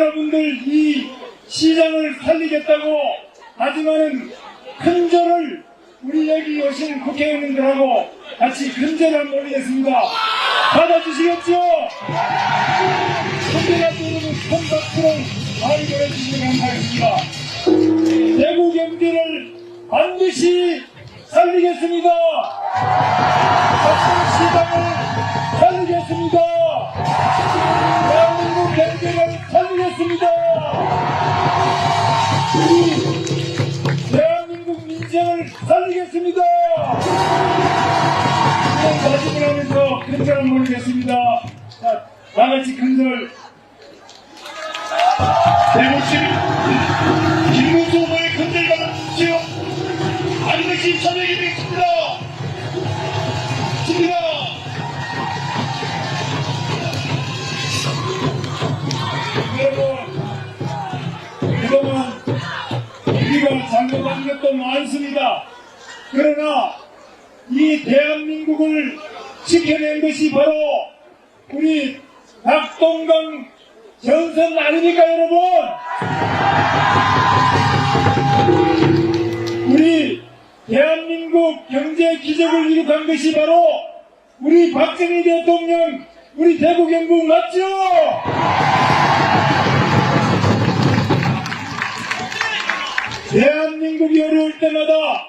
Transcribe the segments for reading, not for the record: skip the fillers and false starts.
여러분들 이 시장을 살리겠다고 하지만은 큰절을 우리 여기 오신 국회의원님들하고 같이 큰절 한번 올리겠습니다. 받아주시겠죠? 국민한테 여러분 큰 박수로 많이 보내주시면 감사하겠습니다. 대구 경제를 반드시 살리겠습니다. 시장을 살리겠습니다. 대한민국 경제를 살리겠습니다. 우리 대한민국 민생을 살리겠습니다. 말씀을 하면서 큰절을 모르겠습니다. 자, 다같이 큰절. 대구 시민 김문수 후보의 큰절 받아주십시오. 반드시 참여하게 되겠습니다. 여러분, 그동안 우리가 잘못한 것도 많습니다. 그러나 이 대한민국을 지켜낸 것이 바로 우리 낙동강 전선 아닙니까, 여러분? 우리 대한민국 경제 기적을 이룩한 것이 바로 우리 박정희 대통령, 우리 대구 경북 맞죠? 대한민국이 어려울 때마다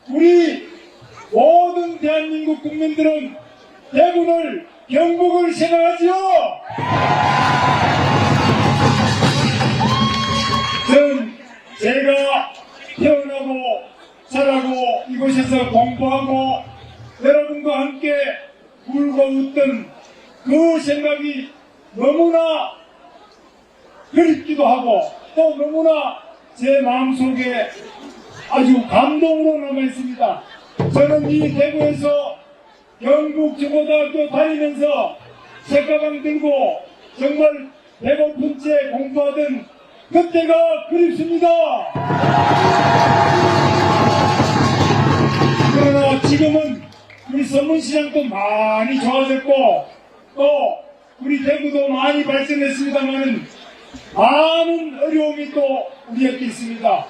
우리 모든 대한민국 국민들은 대구를, 경북을 생각하지요? 전 제가 태어나고 자라고 이곳에서 공부하고 여러분과 함께 울고 웃던 그 생각이 너무나 그립기도 하고 또 너무나 제 마음속에 아주 감동으로 남아있습니다. 저는 이 대구에서 경북중고등학교 다니면서 책가방 들고 정말 배고픈 채 공부하던 그때가 그립습니다. 그러나 지금은 우리 서문시장도 많이 좋아졌고 또 우리 대구도 많이 발전했습니다만 많은 어려움이 또 우리에게 있습니다.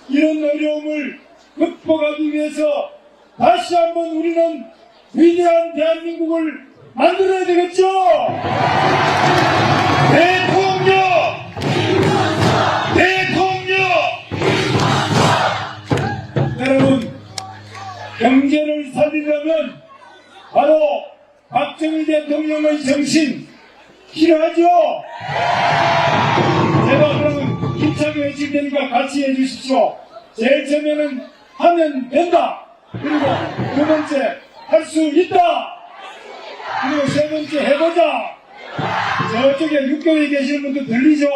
이런 어려움을 극복하기 위해서 다시 한번 우리는 위대한 대한민국을 만들어야 되겠죠? 대통령! 대통령! 여러분, 경제를 살리려면 바로 박정희 대통령의 정신 필요하죠? 제가 그러면 힘차게 외칠 테니까 같이 해주십시오. 제일 처음에는 하면 된다. 그리고 두 번째 할 수 있다. 그리고 세 번째 해보자. 저쪽에 육교에 계시는 분들 들리죠?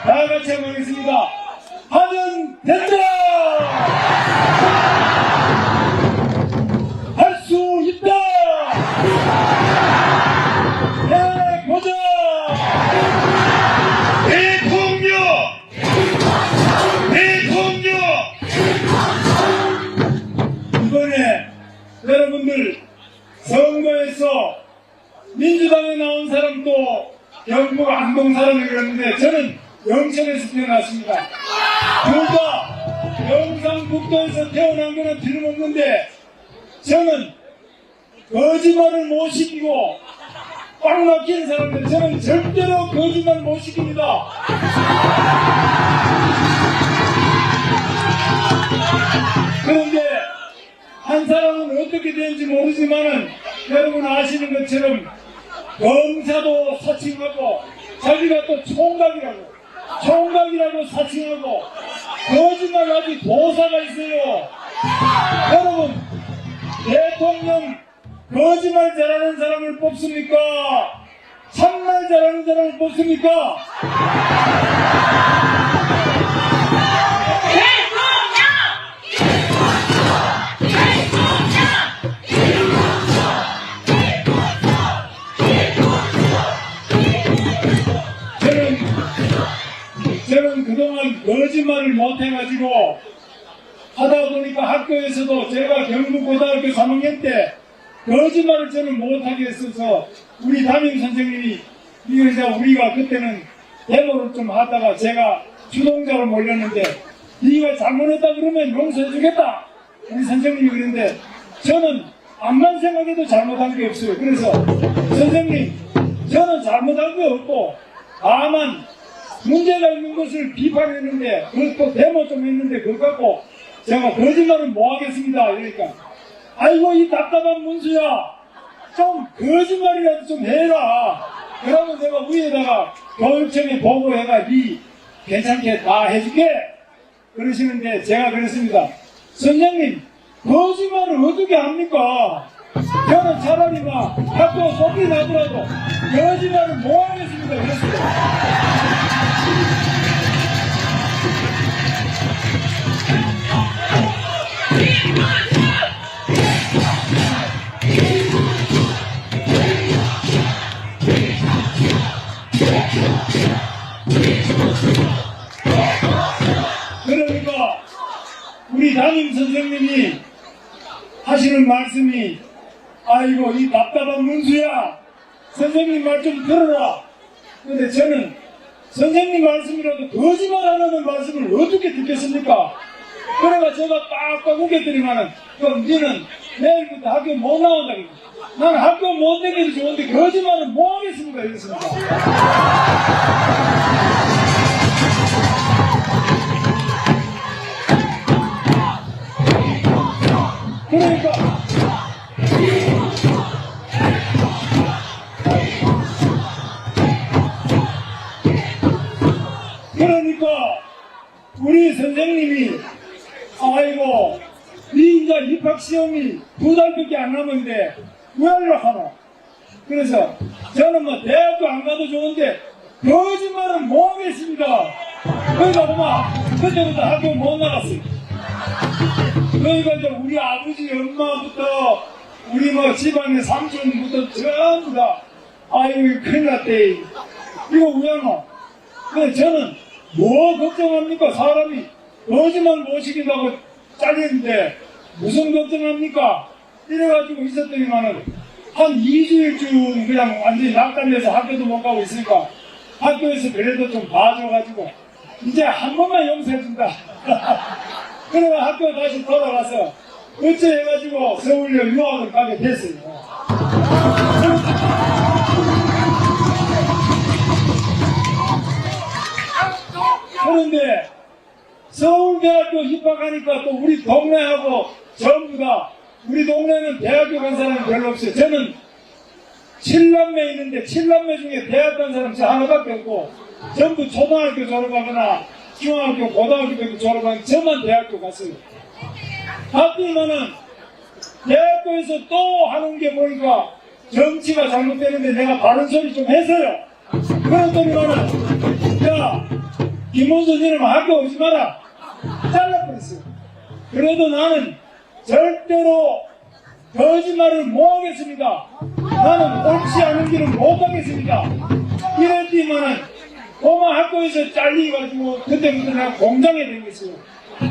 다 같이 한번 하겠습니다. 하면 된다. 할 수 있다. 해보자. 대통령! 대통령! 이번에 여러분들 선거에서 민주당에 나온 사람도 경북 안동 사람이 그랬는데 저는 영천에서 태어났습니다. 둘 다 경상북도에서 태어난 거는 틀림없는데 저는 거짓말을 못 시키고 꽉 막히는 사람들 저는 절대로 거짓말 못 시킵니다. 그런데 한 사람은 어떻게 되는지 모르지만은 여러분 아시는 것처럼 검사도 사칭하고 자기가 또 총각이라고 사칭하고 거짓말 아주 도사가 있어요. 여러분 대통령 거짓말 잘하는 사람을 뽑습니까? 참말 잘하는 사람을 뽑습니까? 저는 그동안 거짓말을 못해가지고 하다 보니까 학교에서도 제가 경북고등학교 3학년 때 거짓말을 저는 못하게 했어서 우리 담임 선생님이 이거 우리가 그때는 데모를 좀 하다가 제가 주동자로 몰렸는데 네가 잘못했다 그러면 용서해주겠다 우리 선생님이 그랬는데 저는 암만 생각해도 잘못한 게 없어요. 그래서 선생님 저는 잘못한 게 없고 다만 문제가 있는 것을 비판했는데 그것도 데모 좀 했는데 그거 갖고 제가 거짓말은 뭐 하겠습니다. 그러니까 아이고 이 답답한 문수야 좀 거짓말이라도 좀 해라. 그러면 내가 위에다가 교육청에 보고해가 니 괜찮게 다 해줄게 그러시는데 제가 그랬습니다. 선생님 거짓말을 어떻게 합니까? 저는 차라리 막 학교 속이 나더라도 거짓말을 뭐 하겠습니다. 그랬어요. 그러니까 우리 담임 선생님이 하시는 말씀이 아이고 이 답답한 문수야 선생님 말 좀 들어라. 근데 저는 선생님 말씀이라도 거짓말 안 하는 말씀을 어떻게 듣겠습니까? 그래가 제가 빡빡 우겼더니만은 그럼 니는 내일부터 학교 못 나온다. 나는 학교 못 다니도 좋은데 거짓말은 뭐 하겠습니까? 이랬습니다. 그러니까 우리 선생님이 아이고 니 이제 입학시험이 2달밖에 안 남았는데 왜 연락하노? 그래서 저는 뭐 대학도 안 가도 좋은데 거짓말은 뭐 하겠습니다. 그러니까 엄마 그때부터 학교 못 나갔어요. 그러니까 이제 우리 아버지 엄마부터 우리 뭐 집안의 삼촌부터 전부 다 아이고 큰일 났대 이거 왜 하노? 근데 저는 뭐 걱정합니까? 사람이 거짓말 못 시킨다고 잘리는데 무슨 걱정합니까? 이래가지고 있었더니만은 한 2주일쯤 그냥 완전히 낙담해서 학교도 못 가고 있으니까 학교에서 그래도 좀 봐줘가지고 이제 한 번만 용서해준다. 그래가 학교 다시 돌아가서 어째 해가지고 서울로 유학을 가게 됐어요. 그런데 서울대학교 입학하니까 또 우리 동네하고 전부 다 우리 동네는 대학교 간 사람이 별로 없어요. 저는 7남매 있는데 7남매 중에 대학 간 사람 저 하나밖에 없고 전부 초등학교 졸업하거나 중학교, 고등학교 졸업한 저만 대학교 갔어요. 갔더니만은 대학교에서 또 하는 게 보니까 정치가 잘못되는데 내가 바른 소리 좀 했어요. 그랬더니만은 야 김문수 니는 학교 오지 마라 잘라버렸어요. 그래도 나는 절대로 거짓말을 못 하겠습니다. 나는 옳지 않은 길은 못 가겠습니다. 이랬더니만은 고마 학교에서 잘리가지고 그때부터 내가 공장에 다녔어요.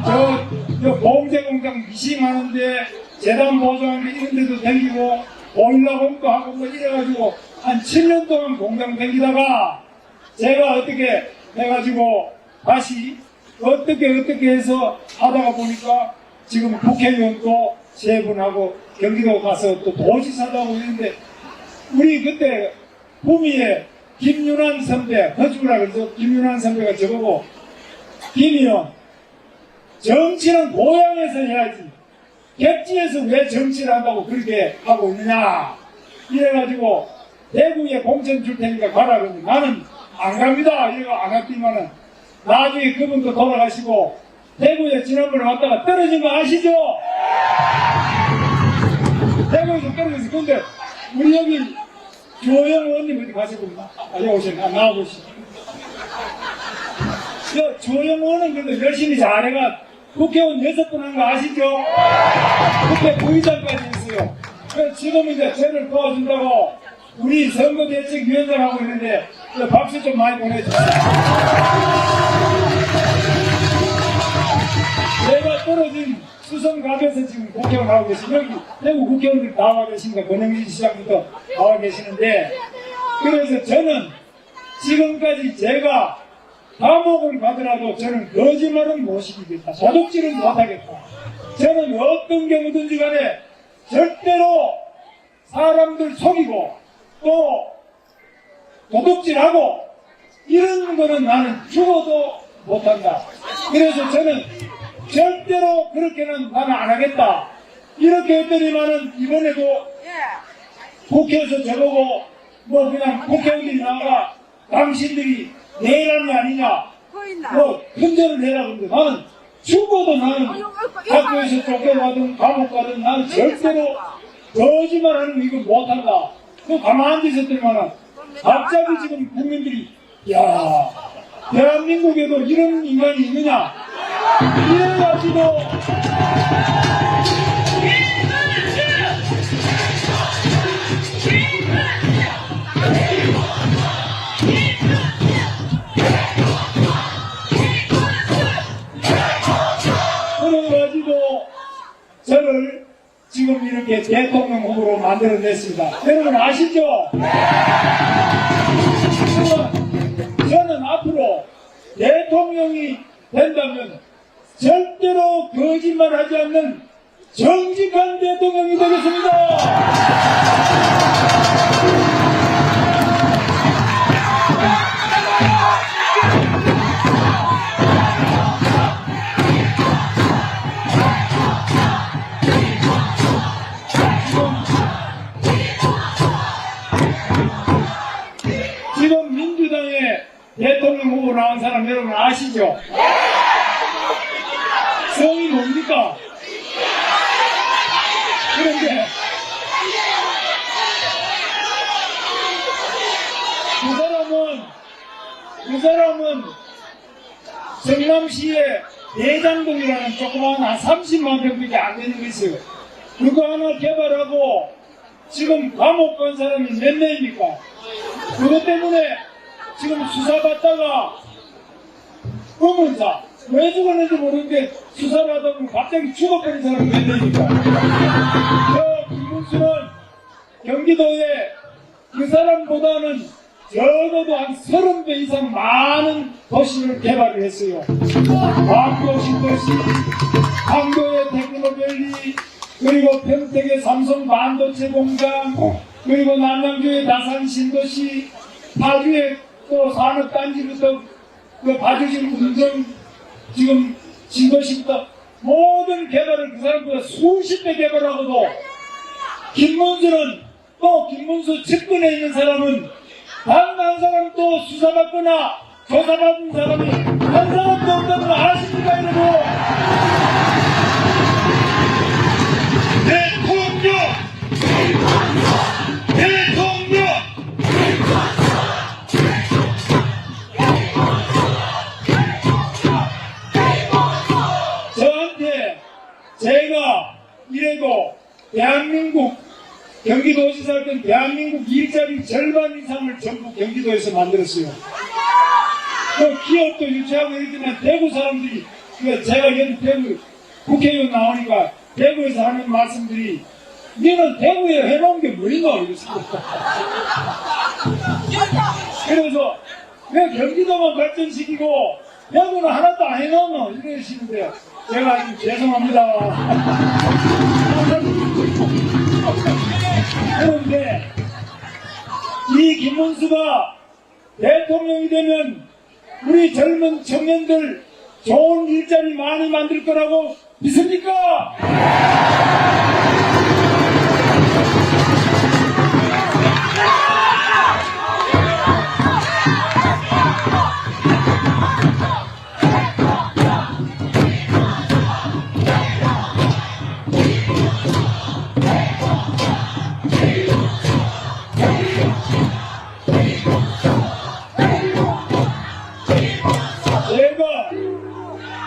저 봉제 공장 미싱하는데 재단 보조하는데 이런 데도 다니고 보일러 공도 하고 뭐 이래가지고 한 7년 동안 공장 다니다가 제가 어떻게 해가지고 다시 어떻게 해서 하다가 보니까 지금 국회의원도 세 분하고 경기도 가서 또 도지사도 하고 있는데 우리 그때 구미에 김윤환 선배 허주라 그래서 김윤환 선배가 저보고 김의원 정치는 고향에서 해야지 객지에서 왜 정치를 한다고 그렇게 하고 있느냐 이래가지고 대구에 공천 줄 테니까 가라 그러니 나는 안 갑니다 이래가 안 갔더니만은 나중에 그분도 돌아가시고 대구에 지난번에 왔다가 떨어진 거 아시죠? 대구에서 떨어졌어요. 근데 우리 여기 조영 의원님 어디 가시군요. 여기 오셨나? 나와보시죠. 조영 의원은 그래도 열심히 잘해가 국회의원 6분 한 거 아시죠? 국회 부의장까지 있어요. 그래서 지금 이제 저를 도와준다고 우리 선거대책위원장 하고 있는데 박수 좀 많이 보내주세요. 내가 떨어진 수성갑에서 지금 국회의원 하고 계시고 여기 대구 국회의원들 나와 계십니다. 권영진 시장부터 나와 계시는데 그래서 저는 지금까지 제가 감옥을 가더라도 저는 거짓말은 못 시키겠다. 도둑질은 못하겠다. 저는 어떤 경우든지 간에 절대로 사람들 속이고 또 도둑질하고 이런 거는 나는 죽어도 못한다. 그래서 저는 절대로 그렇게는 나는 안 하겠다. 이렇게 했더니만은 이번에도 국회에서 저보고 뭐 그냥 국회의원들이 나가 당신들이 내란이 아니냐 뭐 훈전을 해라 그러는데 나는 죽어도 나는 학교에서 쫓겨가든 감옥 가든 나는 절대로 거짓말하는 거 이거 못한다. 그 가만히 있었더니만은 갑자기 지금 국민들이 야 대한민국에도 이런 인간이 있느냐 이래가지고 그래가지고 저를 지금 이렇게 대통령 후보로 만들어냈습니다. 여러분 아시죠? 저는 앞으로 대통령이 된다면 절대로 거짓말하지 않는 정직한 대통령이 되겠습니다. 지금 민주당의 대통령 후보 나온 사람 여러분 아시죠? 성이 뭡니까? 그런데 그 사람은 성남시의 대장동이라는 조그마한 한 30만 평밖에 안 되는 게 있어요. 그거 하나 개발하고 지금 감옥 간 사람이 몇 명입니까? 그것 때문에 지금 수사받다가 의문사 왜 죽었는지 모르는데 수사를 하다 보면 갑자기 죽어버린 사람이 몇 명입니까? 저 김문수는 경기도에 그 사람보다는 적어도 한 30배 이상 많은 도시를 개발을 했어요. 광교 신도시, 광교의 테크노밸리, 그리고 평택의 삼성 반도체 공장, 그리고 남양주의 다산 신도시, 파주의 또 산업단지부터 그 파주식 운정 지금 신도시부터 모든 개발을 그 사람보다 수십 배 개발하고도 김문수는 또 김문수 측근에 있는 사람은 단 한 사람도 수사받거나 조사받은 사람이 한 사람도 없다는 거 아십니까 여러분? 대통령! 대통령! 저한테 제가 이래도 대한민국 경기도지사 할 땐 대한민국 일자리 절반 이상을 전부 경기도에서 만들었어요. 그 기업도 유치하고 이랬지만 대구 사람들이 제가 여기 대구 국회의원 나오니까 대구에서 하는 말씀들이 너는 대구에 해놓은 게 뭐인가 그랬습니다. 그래서 왜 경기도만 발전시키고 대구는 하나도 안 해놓노 이러시는데 제가 좀 죄송합니다. 그런데 이 김문수가 대통령이 되면 우리 젊은 청년들 좋은 일자리 많이 만들 거라고 믿습니까?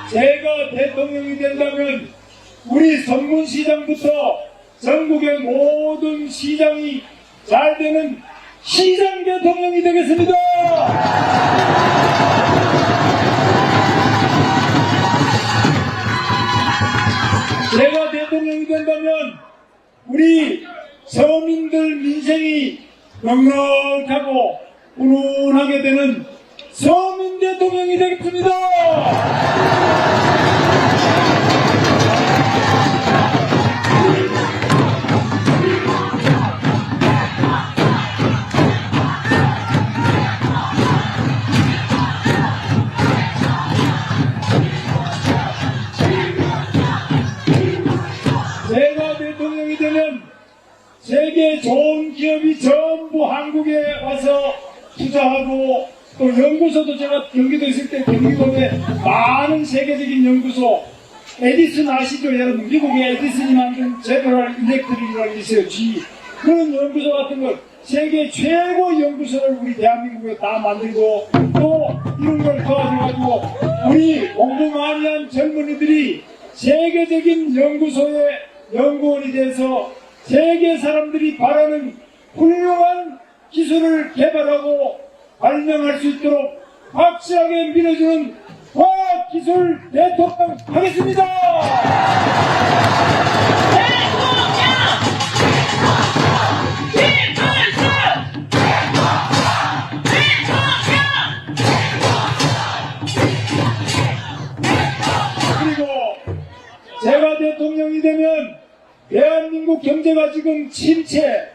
제가 대통령이 된다면 우리 성문시장부터 전국의 모든 시장이 잘 되는 시장 대통령이 되겠습니다. 제가 대통령이 된다면 우리 서민들 민생이 넉넉하고 운운하게 되는 서민 대통령이 되겠습니다. 제가 대통령이 되면 세계 좋은 기업이 전부 한국에 와서 투자하고 또 연구소도 제가 경기도에 있을 때 경기도에 많은 세계적인 연구소 에디슨 아시죠 여러분? 미국의 에디슨이 만든 제너럴 일렉트릭이라는 게 있어요. G 그런 연구소 같은 걸 세계 최고 연구소를 우리 대한민국에 다 만들고 또 이런 걸 도와줘가지고 우리 공부 많이 한 젊은이들이 세계적인 연구소의 연구원이 돼서 세계 사람들이 바라는 훌륭한 기술을 개발하고 발명할 수 있도록 확실하게 밀어주는 과학기술 대통령 하겠습니다. 그리고 제가 대통령이 되면 대한민국 경제가 지금 침체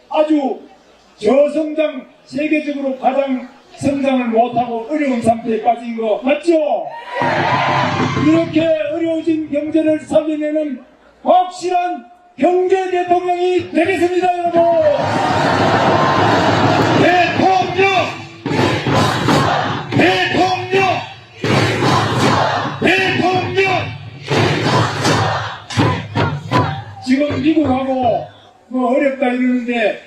아주 저성장 세계적으로 가장 성장을 못하고 어려운 상태에 빠진 거 맞죠? 이렇게 어려워진 경제를 살려내는 확실한 경제 대통령이 되겠습니다 여러분. 대통령! 대통령! 대통령! 지금 미국하고 뭐 어렵다 이러는데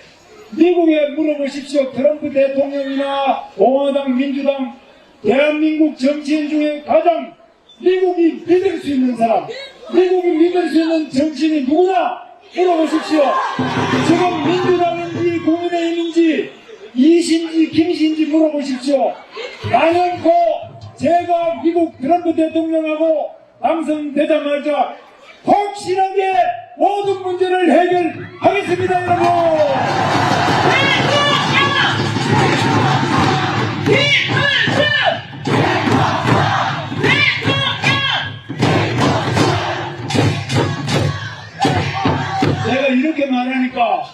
미국에 물어보십시오. 트럼프 대통령이나 공화당, 민주당, 대한민국 정치인 중에 가장 미국이 믿을 수 있는 사람, 미국이 믿을 수 있는 정치인이 누구냐? 물어보십시오. 지금 민주당인지 국민의힘인지 이신지 김신지 물어보십시오. 나는코 제가 미국 트럼프 대통령하고 당선되자마자 확실하게 모든 문제를 해결하겠습니다 여러분. 제가 이렇게 말하니까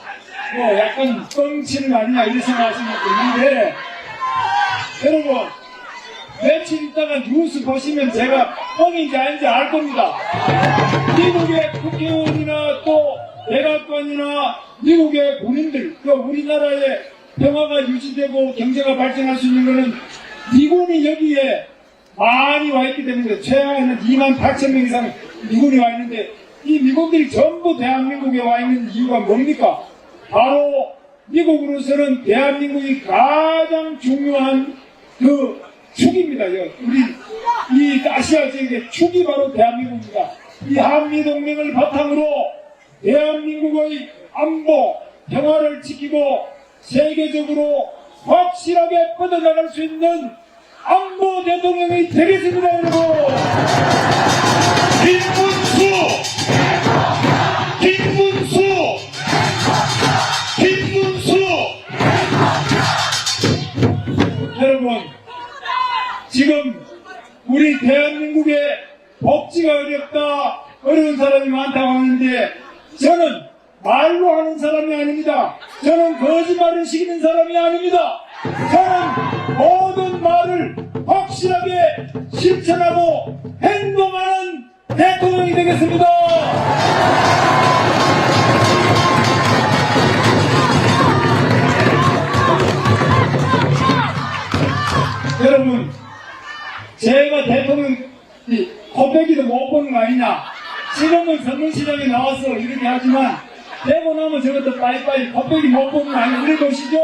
뭐 약간 뻥치는 거 아니냐 이런 생각하시는 분도 있는데 여러분 며칠 있다가 뉴스 보시면 제가 뻥인지 아닌지 알 겁니다. 미국의 국회의원이나 또 백악관이나 미국의 군인들 또 우리나라의 평화가 유지되고 경제가 발전할 수 있는 것은 미군이 여기에 많이 와 있기 때문에 최하에는 28,000명 이상 미군이 와 있는데 이 미군들이 전부 대한민국에 와 있는 이유가 뭡니까? 바로 미국으로서는 대한민국이 가장 중요한 그 축입니다. 우리 이 아시아 지역의 축이 바로 대한민국입니다. 이 한미동맹을 바탕으로 대한민국의 안보, 평화를 지키고 세계적으로 확실하게 뻗어나갈 수 있는 안보 대통령이 되겠습니다, 여러분. 김문수! 김문수! 김문수! 여러분, 지금 우리 대한민국의 복지가 어렵다, 어려운 사람이 많다고 하는데 저는 말로 하는 사람이 아닙니다. 저는 거짓말을 시키는 사람이 아닙니다. 저는 모든 말을 확실하게 실천하고 행동하는 대통령이 되겠습니다. 여러분, 제가 대통령 코빼기도 못 보는 거 아니냐? 지금은 선거시장에 나와서 이렇게 하지만 되고 나면 저것도 빠이빠이 코빼기 못 보는 거 아니냐? 이래 보시죠.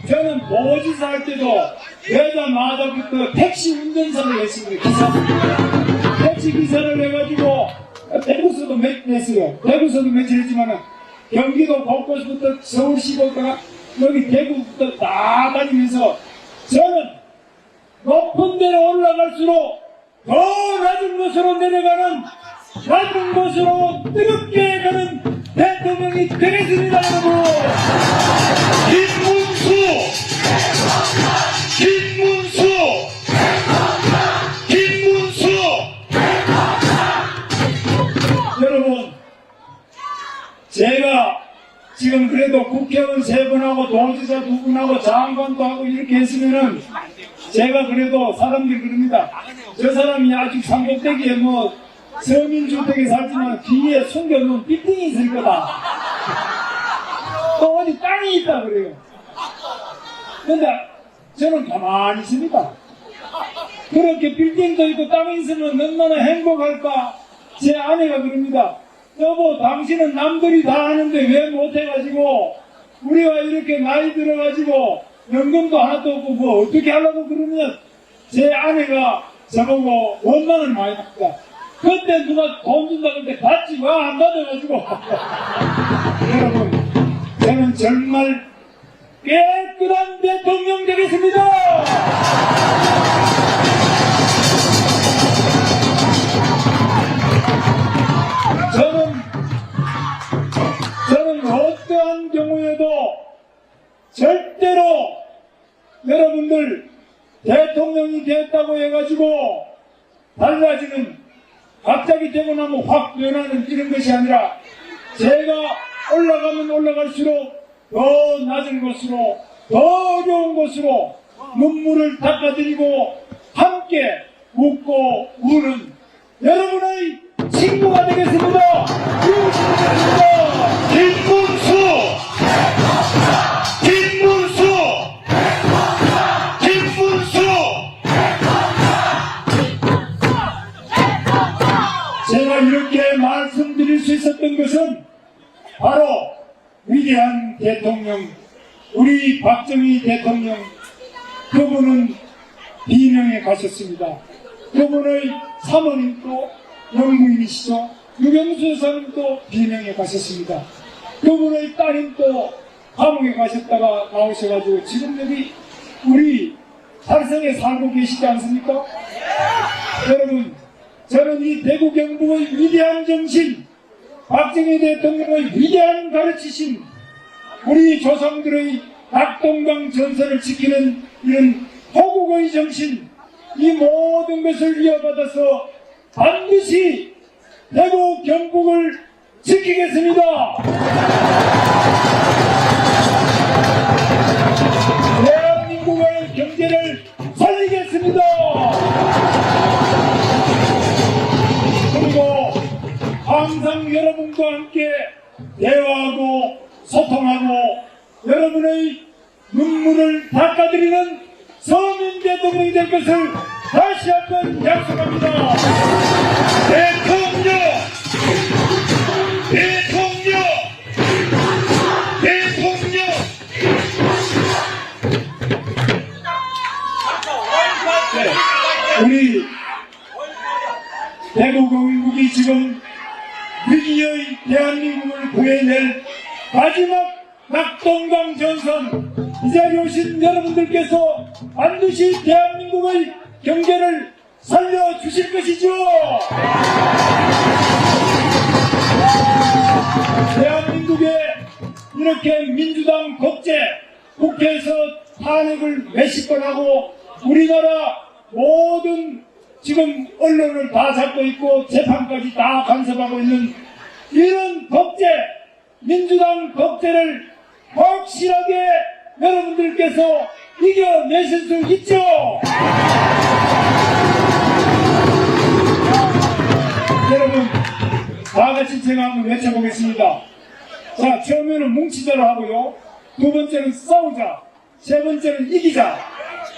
저는 도지사 할 때도 되자마자부터 택시 운전사를 했습니다. 기사. 택시 기사를 해가지고 대구서도 냈어요. 대구서도 며칠 했지만은 경기도 곳곳부터 서울시부터 여기 대구부터 다 다니면서 저는 높은 데로 올라갈수록 더 낮은 곳으로 내려가는 낮은 곳으로 뜨겁게 가는 대통령이 되겠습니다, 여러분! 김문수! 김문수! 김문수! 여러분, 제가 지금 그래도 국회의원 3분하고 도지사 2분하고 장관도 하고 이렇게 했으면은 제가 그래도 사람들이 그럽니다. 저 사람이 아직 상급대기에 뭐 서민주택에 살지만 뒤에 숨겨놓은 빌딩이 있을 거다. 또 어디 땅이 있다 그래요. 근데 저는 가만히 있습니다. 그렇게 빌딩도 있고 땅이 있으면 얼마나 행복할까. 제 아내가 그럽니다. 여보, 당신은 남들이 다 하는데 왜 못해가지고 우리가 이렇게 나이 들어가지고 연금도 하나도 없고 뭐 어떻게 하려고 그러면 제 아내가 저보고 원망을 많이 합니다. 그때 누가 돈 준다 그때 받지 왜 안 받아가지고 여러분, 저는 정말 깨끗한 대통령 되겠습니다. 저는 어떠한 경우에도 절대로 여러분들 대통령이 됐다고 해가지고 달라지는, 갑자기 되고 나면 확 변하는 이런 것이 아니라 제가 올라가면 올라갈수록 더 낮은 곳으로, 더 어려운 곳으로 눈물을 닦아드리고 함께 웃고 우는 여러분의 친구가 되겠습니다. 김문수! 김문수! 김문수! 제가 이렇게 말씀드릴 수 있었던 것은 바로 위대한 대통령, 우리 박정희 대통령, 그분은 비명에 가셨습니다. 그분의 사모님도 영부인이시죠. 유경수 여사님도 비명에 가셨습니다. 그분의 따님도 감옥에 가셨다가 나오셔가지고 지금 여기 우리 살성에 살고 계시지 않습니까? 여러분, 저는 이 대구 경북의 위대한 정신, 박정희 대통령의 위대한 가르치심, 우리 조상들의 낙동강 전선을 지키는 이런 호국의 정신, 이 모든 것을 이어받아서 반드시 대구 경북을 지키겠습니다. 대한민국의 경제를 살리겠습니다. 그리고 항상 여러분과 함께 대화하고 소통하고 여러분의 눈물을 닦아드리는 서민 대통령이 될 것을 다시 한번 약속합니다. 대통령! 대통령! 대통령! 네, 우리 대구 경북이 지금 위기의 대한민국을 구해낼 마지막 낙동강 전선, 이 자리에 오신 여러분들께서 반드시 대한민국의 경제를 살려주실 것이죠. 대한민국에 이렇게 민주당 독재, 국회에서 탄핵을 몇십 번 하고 우리나라 모든 지금 언론을 다 잡고 있고 재판까지 다 간섭하고 있는 이런 독재, 민주당 독재를 확실하게 여러분들께서 이겨내실 수 있죠. 여러분, 다 같이 제가 한번 외쳐보겠습니다. 자, 처음에는 뭉치자로 하고요. 두 번째는 싸우자. 세 번째는 이기자.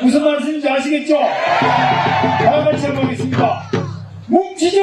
무슨 말씀인지 아시겠죠? 다 같이 한번 하겠습니다. 뭉치자!